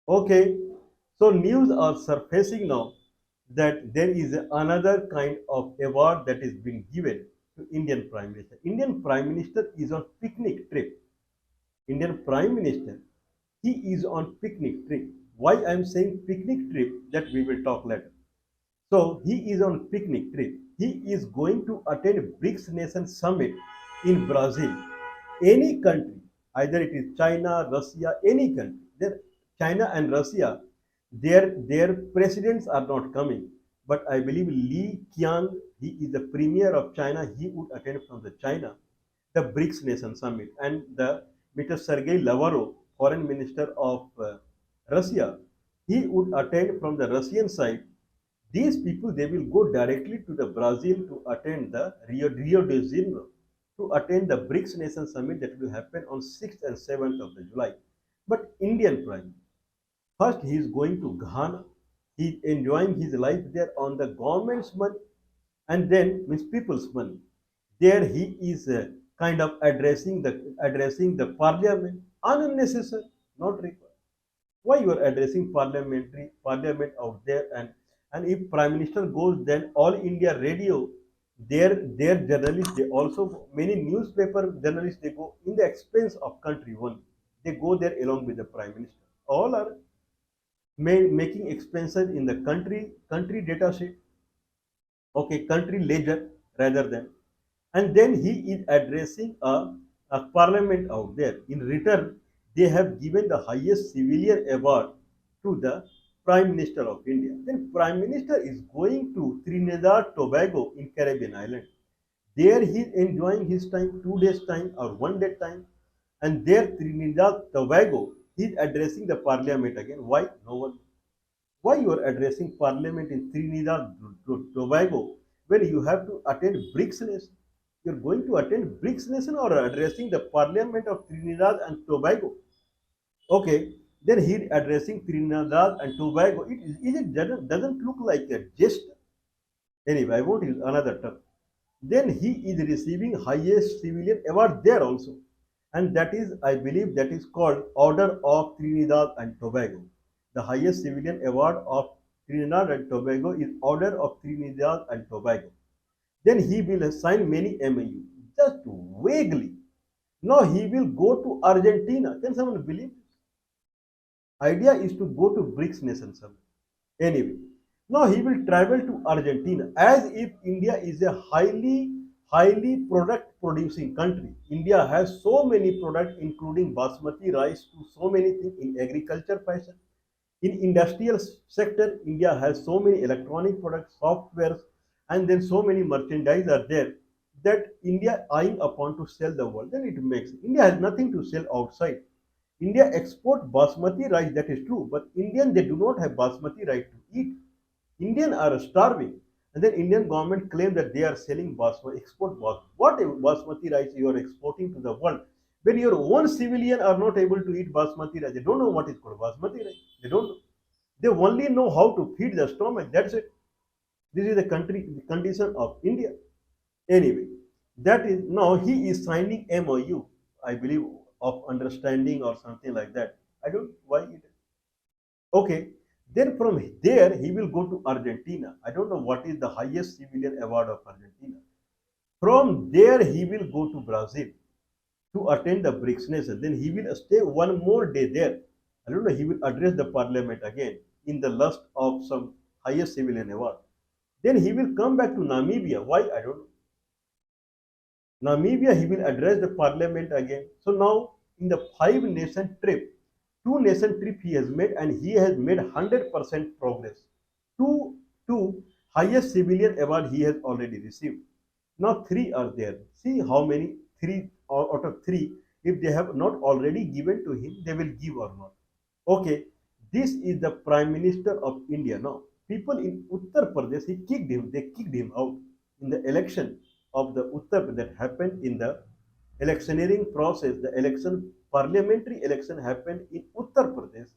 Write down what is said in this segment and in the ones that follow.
Okay, so news are surfacing now that there is another kind of award that is being given to Indian Prime Minister. Indian Prime Minister is on picnic trip. Indian Prime Minister, he is on picnic trip. Why I am saying picnic trip, that we will talk later. So he is on picnic trip. He is going to attend BRICS Nation Summit in Brazil. Any country, either it is China, Russia, any country, China and Russia, their presidents are not coming. But I believe Li Qiang, he is the premier of China, he would attend from the China, the BRICS Nation Summit, and the Mr. Sergei Lavrov, foreign minister of Russia, he would attend from the Russian side. These people, they will go directly to the Brazil to attend the Rio de Janeiro, to attend the BRICS Nation Summit that will happen on 6th and 7th of the July. But Indian Prime, first he is going to Ghana. He is enjoying his life there on the government's money, and then means people's money. There he is kind of addressing the parliament, unnecessary, not required. Why you are addressing parliament out there? And if prime minister goes, then all India radio, their journalists, they also, many newspaper journalists, they go in the expense of country one. They go there along with the prime minister. All are making expenses in the country data sheet, okay, country ledger rather than. And then he is addressing a parliament out there. In return, they have given the highest civilian award to the prime minister of India. Then prime minister is going to Trinidad Tobago in Caribbean island. There he is enjoying his time, 2 days time or 1 day time. And there Trinidad Tobago, he is addressing the parliament again. Why? No one. Why you are addressing parliament in Trinidad Tobago when you have to attend BRICS nation? You are going to attend BRICS nation or addressing the parliament of Trinidad and Tobago? Okay, then he addressing Trinidad and Tobago. It doesn't look like a gesture. Anyway, I won't use another term. Then he is receiving highest civilian award there also, and that is, I believe, that is called Order of Trinidad and Tobago. The highest civilian award of Trinidad and Tobago is Order of Trinidad and Tobago. Then he will sign many MOU, just vaguely. Now he will go to Argentina. Can someone believe? Idea is to go to BRICS nation summit. Anyway, now he will travel to Argentina as if India is a highly product producing country. India has so many products, including basmati rice, to so many things in agriculture fashion. In industrial sector, India has so many electronic products, softwares, and then so many merchandise are there that India eyeing upon to sell the world. Then it makes India has nothing to sell outside. India export basmati rice, that is true, but Indian, they do not have basmati rice to eat. Indian are starving, and then Indian government claim that they are selling basmati, export basmati. What basmati rice you are exporting to the world? When your own civilian are not able to eat basmati rice, they don't know what is called basmati rice. They don't know. They only know how to feed the stomach. That's it. This is the condition of India. Anyway, that is, now he is signing MOU, I believe, of understanding or something like that. I don't know why it. Okay, then from there he will go to Argentina. I don't know what is the highest civilian award of Argentina. From there he will go to Brazil to attend the BRICS nation. Then he will stay 1 more day there. I don't know, he will address the parliament again in the lust of some highest civilian award. Then he will come back to Namibia. Why? I don't know. Namibia, he will address the parliament again. So now in the 5 nation trip, 2 nation trip he has made, and he has made 100% progress. Two highest civilian award he has already received. Now three are there. See how many, three out of three. If they have not already given to him, they will give or not. Okay, this is the Prime Minister of India now. People in Uttar Pradesh, they kicked him out in the election of the Uttar that happened in the electioneering process. The election, parliamentary election happened in Uttar Pradesh.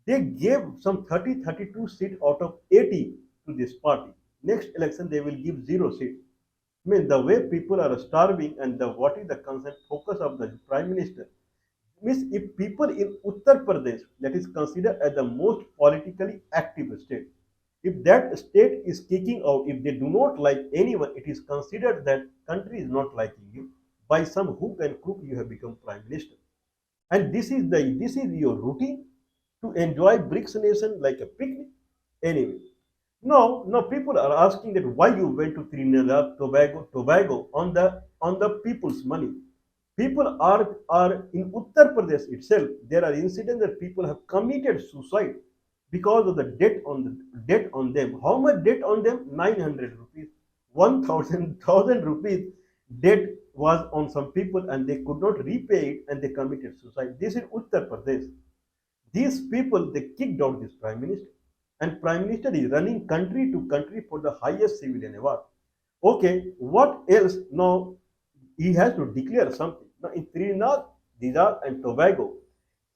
They gave some 32 seats out of 80 to this party. Next election, they will give 0 seats. I mean, the way people are starving, and what is the concern focus of the Prime Minister. Means if people in Uttar Pradesh, that is considered as the most politically active state, if that state is kicking out, if they do not like anyone, it is considered that country is not liking you. By some hook and crook, you have become prime minister, and this is your routine to enjoy BRICS nation like a picnic. Anyway, now people are asking that why you went to Trinidad Tobago on the people's money. People are in Uttar Pradesh itself. There are incidents that people have committed suicide because of the debt on them. How much debt on them? 900 rupees, 1,000 rupees debt was on some people, and they could not repay it, and they committed suicide. This is Uttar Pradesh. These people, they kicked out this prime minister, and prime minister is running country to country for the highest civilian award. Okay, what else? Now he has to declare something. Now in Trinidad and Tobago,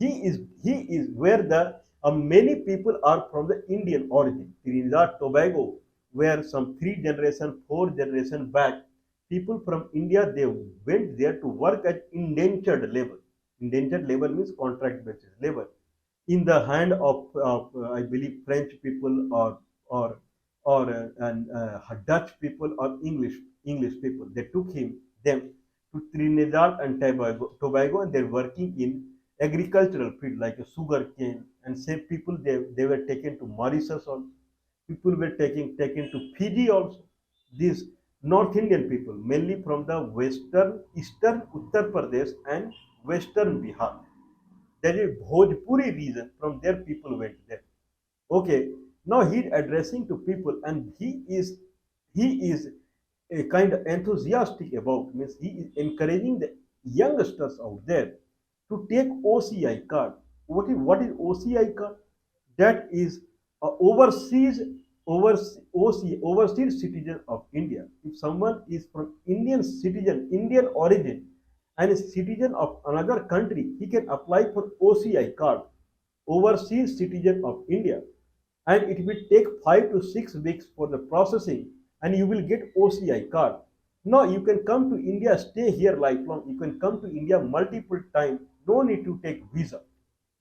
he is where the many people are from the Indian origin. Trinidad Tobago, where some three generation, four generation back, people from India, they went there to work as indentured labor. Indentured labor means contract basis labor in the hand of I believe French people or Dutch people or English people. They took them to Trinidad and Tobago, and they're working in agricultural field like a sugar cane. And say people they were taken to Mauritius also. People were taken to Fiji also. These North Indian people, mainly from the eastern Uttar Pradesh and western Bihar, that is Bhojpuri region. From there, people went there. Okay, now he is addressing to people, and he is a kind of enthusiastic about. Means he is encouraging the youngsters out there to take OCI card. What is OCI card? That is overseas citizen of India. If someone is from Indian citizen, Indian origin, and is citizen of another country, he can apply for OCI card, overseas citizen of India, and it will take 5 to 6 weeks for the processing, and you will get OCI card. Now you can come to India, stay here lifelong. You can come to India multiple times. No need to take visa.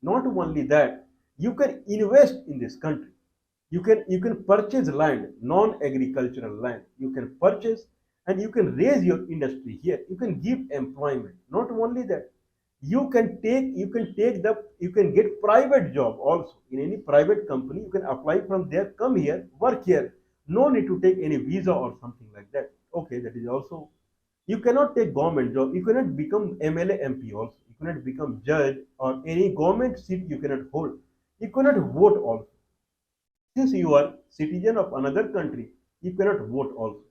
Not only that, you can invest in this country. You can purchase land, non-agricultural land. You can purchase, and you can raise your industry here. You can give employment. Not only that, you can get private job also in any private company. You can apply from there, come here, work here. No need to take any visa or something like that. Okay, that is also. You cannot take government job. You cannot become MLA MP also. You cannot become judge or any government seat you cannot hold. You cannot vote also. Since you are citizen of another country, you cannot vote also.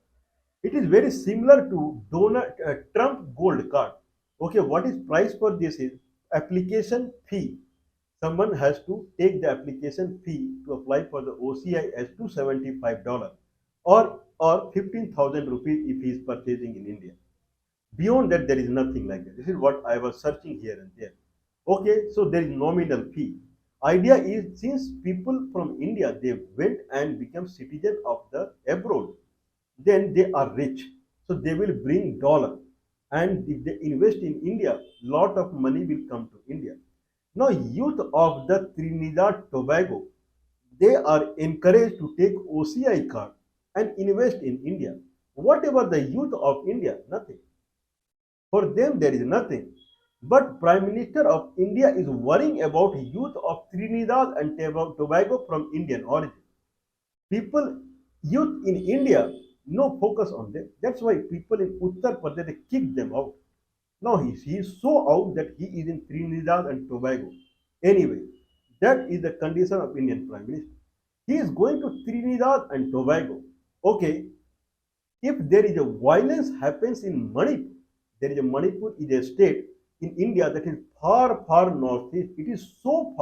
It is very similar to Trump gold card. Okay, what is price for this is application fee. Someone has to take the application fee to apply for the OCI as $275 or 15,000 rupees if he is purchasing in India. Beyond that, there is nothing like that. This is what I was searching here and there. Okay, so there is nominal fee. Idea is since people from India they went and become citizen of the abroad, then they are rich. So they will bring dollar, and if they invest in India, lot of money will come to India. Now youth of the Trinidad Tobago, they are encouraged to take OCI card and invest in India. Whatever the youth of India, nothing. For them, there is nothing. But Prime Minister of India is worrying about youth of Trinidad and Tobago from Indian origin. People, youth in India, no focus on them. That's why people in Uttar Pradesh they kick them out. Now he is so out that he is in Trinidad and Tobago. Anyway, that is the condition of Indian Prime Minister. He is going to Trinidad and Tobago. Okay, if there is a violence happens in Manipur, there is a Manipur is a state in India that is far northeast. It is so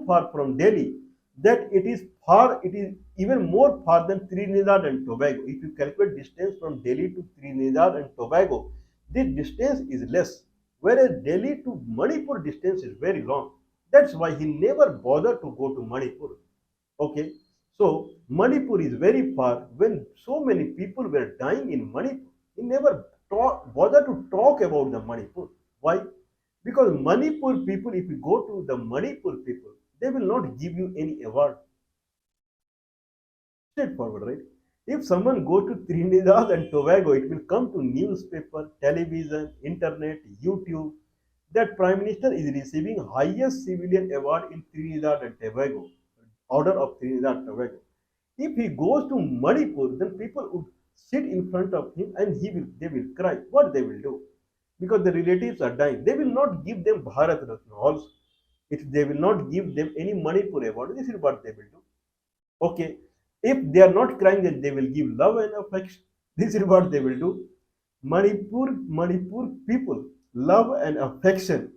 far from Delhi that it is even more far than Trinidad and Tobago. If you calculate distance from Delhi to Trinidad and Tobago, this distance is less. Whereas Delhi to Manipur distance is very long. That's why he never bothered to go to Manipur. Okay, so Manipur is very far. When so many people were dying in Manipur, he never bothered to talk about the Manipur. Why? Because Manipur people, if you go to the Manipur people, they will not give you any award. Straightforward, right? If someone go to Trinidad and Tobago, it will come to newspaper, television, internet, YouTube, that Prime Minister is receiving highest civilian award in Trinidad and Tobago, Order of Trinidad and Tobago. If he goes to Manipur, then people would sit in front of him and they will cry. What they will do? Because the relatives are dying. They will not give them Bharat Ratna also. If they will not give them any Manipur award, this is what they will do. Okay, if they are not crying, then they will give love and affection. This is what they will do. Manipur people, love and affection.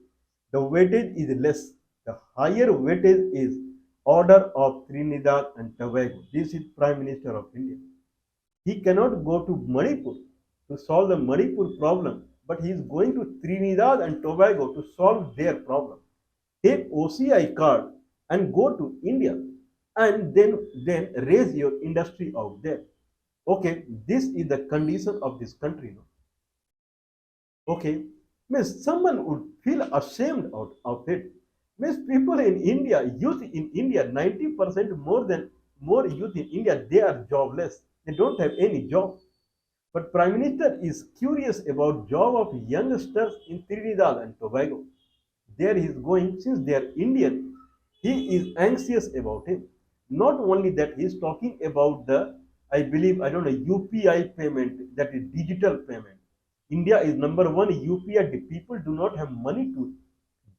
The weightage is less. The higher weightage is Order of Trinidad and Tobago. This is Prime Minister of India. He cannot go to Manipur to solve the Manipur problem, but he is going to Trinidad and Tobago to solve their problem. Take OCI card and go to India and then raise your industry out there. Okay, this is the condition of this country now. Okay, means someone would feel ashamed of it. Means people in India, youth in India, 90% more youth in India, they are jobless. They don't have any job. But Prime Minister is curious about job of youngsters in Trinidad and Tobago. There he is going, since they are Indian, he is anxious about him. Not only that, he is talking about I believe, I don't know, UPI payment, that is digital payment. India is number one UPI. The people do not have money to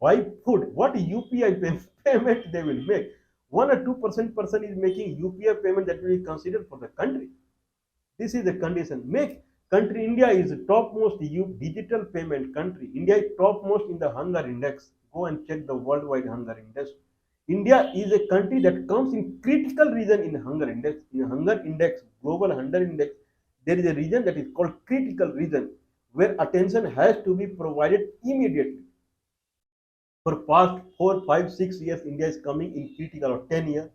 buy food. What UPI payment they will make? 1 or 2% person is making UPI payment that will be considered for the country. This is the condition. Make country India is the topmost digital payment country. India is topmost in the hunger index. Go and check the worldwide hunger index. India is a country that comes in critical region in hunger index. In hunger index, global hunger index, there is a region that is called critical region where attention has to be provided immediately. For past 4, 5, 6 years, India is coming in critical, or 10 years,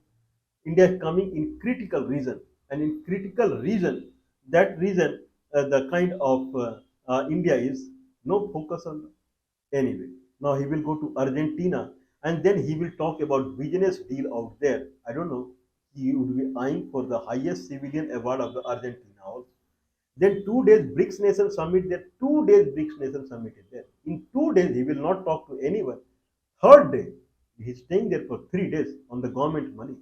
India is coming in critical region, and in critical region, that region, the kind of India is no focus on anyway. Now he will go to Argentina, and then he will talk about business deal out there. I don't know. He would be eyeing for the highest civilian award of the Argentina also. Then 2 days BRICS Nation Summit there. 2 days BRICS Nation Summit is there. In 2 days he will not talk to anyone. Third day he is staying there for 3 days on the government money.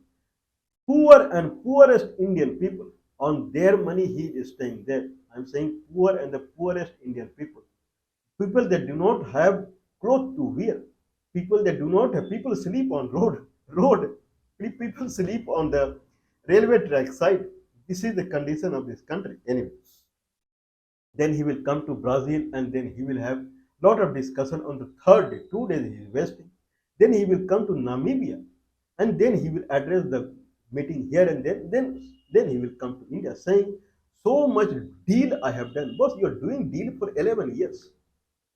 Poor and poorest Indian people, on their money he is staying there. I am saying poor and the poorest Indian people. People that do not have clothes to wear. People that do not have, people sleep on road. People sleep on the railway track side. This is the condition of this country. Anyway, then he will come to Brazil and then he will have lot of discussion on the third day. 2 days he is wasting. Then he will come to Namibia and then he will address the meeting here and then he will come to India saying, so much deal I have done. Boss, you are doing deal for 11 years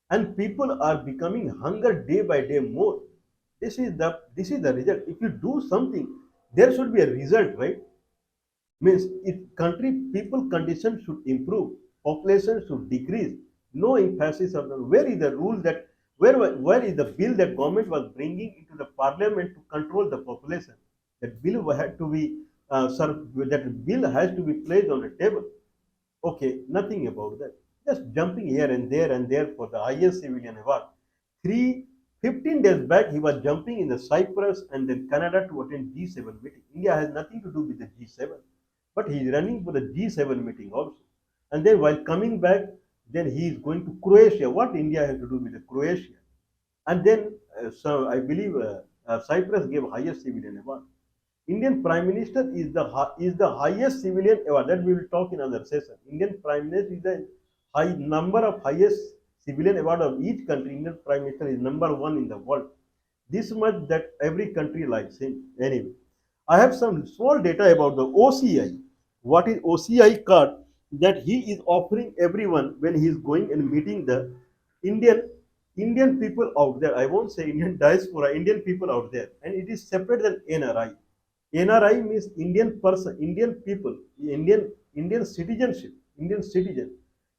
and people are becoming hunger day by day more. This is the result. If you do something, there should be a result, right? Means if country people condition should improve, population should decrease. No emphasis on where is the rule that where is the bill that government was bringing into the parliament to control the population. That bill had to be that bill has to be placed on the table. Okay, nothing about that. Just jumping here and there for the highest civilian award. 15 days back, he was jumping in the Cyprus and then Canada to attend G7 meeting. India has nothing to do with the G7, but he is running for the G7 meeting also. And then while coming back, then he is going to Croatia. What India has to do with the Croatia? And then, so I believe Cyprus gave highest civilian award. Indian Prime Minister is the highest civilian award that we will talk in another session. Indian Prime Minister is the high number of highest civilian award of each country. Indian Prime Minister is number one in the world. This much that every country likes him. Anyway, I have some small data about the OCI. What is OCI card that he is offering everyone when he is going and meeting the Indian Indian people out there. I won't say Indian diaspora, Indian people out there, and it is separate than NRI. NRI means Indian person, Indian people, Indian citizenship, Indian citizen.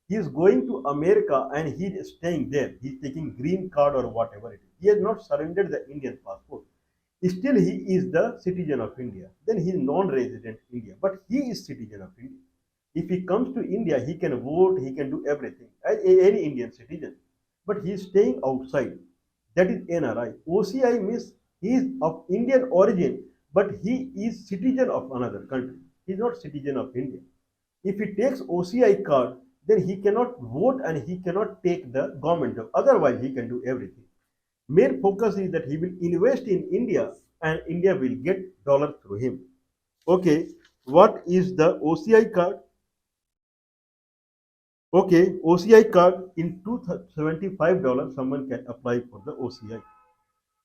He is going to America and he is staying there. He is taking green card or whatever it is. He has not surrendered the Indian passport. Still, he is the citizen of India. Then he is non-resident India, but he is citizen of India. If he comes to India, he can vote, he can do everything as any Indian citizen. But he is staying outside. That is NRI. OCI means he is of Indian origin, but he is citizen of another country. He is not citizen of India. If he takes OCI card, then he cannot vote and he cannot take the government job. Otherwise, he can do everything. Main focus is that he will invest in India and India will get dollar through him. Okay, what is the OCI card? Okay, OCI card in $275 someone can apply for the OCI.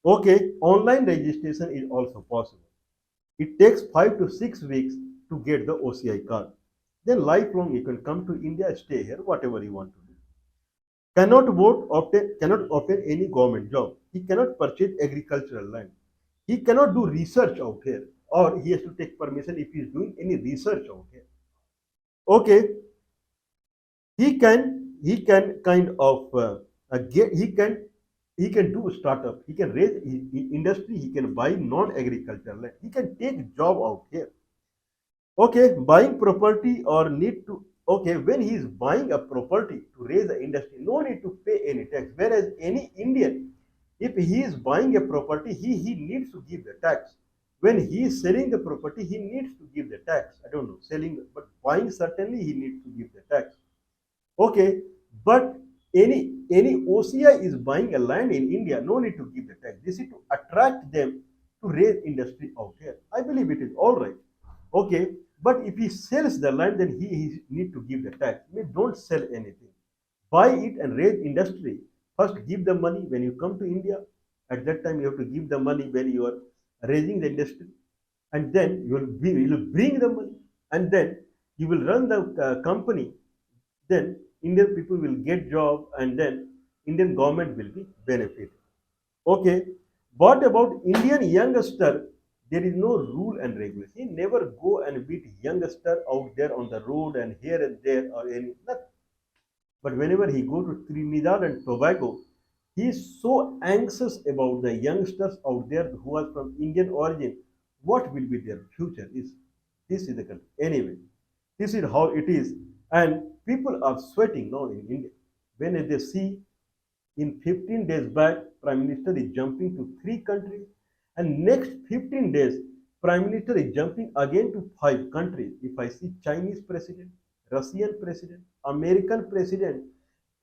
Okay, online registration is also possible. It takes 5 to 6 weeks to get the OCI card. Then lifelong you can come to India, stay here, whatever you want to do. Cannot vote, cannot obtain any government job. He cannot purchase agricultural land. He cannot do research out here, or he has to take permission if he is doing any research out here. Okay, he can kind of get he can do startup. He can raise industry. He can buy non-agricultural land. He can take job out here. Okay, buying property or need to, okay, when he is buying a property to raise the industry, no need to pay any tax. Whereas any Indian, if he is buying a property, he needs to give the tax. When he is selling the property, he needs to give the tax. I don't know, selling, but buying certainly he needs to give the tax. Okay, but any OCI is buying a land in India, no need to give the tax. This is to attract them to raise industry out here. I believe it is all right. Okay, but if he sells the land, then he need to give the tax. I mean, don't sell anything. Buy it and raise industry. First, give the money when you come to India. At that time, you have to give the money when you are raising the industry, and then you will bring the money, and then you will run the company. Then Indian people will get job, and then Indian government will be benefited. Okay, what about Indian youngster? There is no rule and regulation. He never go and beat youngster out there on the road and here and there or any nothing. But whenever he go to Trinidad and Tobago, he is so anxious about the youngsters out there who are from Indian origin. What will be their future? Is this is the country anyway? This is how it is, and people are sweating now in India when they see in 15 days back, Prime Minister is jumping to 3 countries, and next 15 days, Prime Minister is jumping again to 5 countries. If I see Chinese president, Russian president, American president,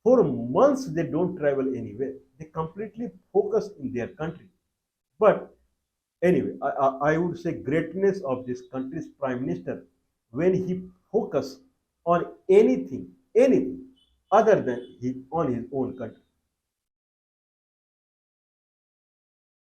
for months they don't travel anywhere. They completely focus in their country. But anyway, I would say greatness of this country's Prime Minister when he focus on anything other than on his own country.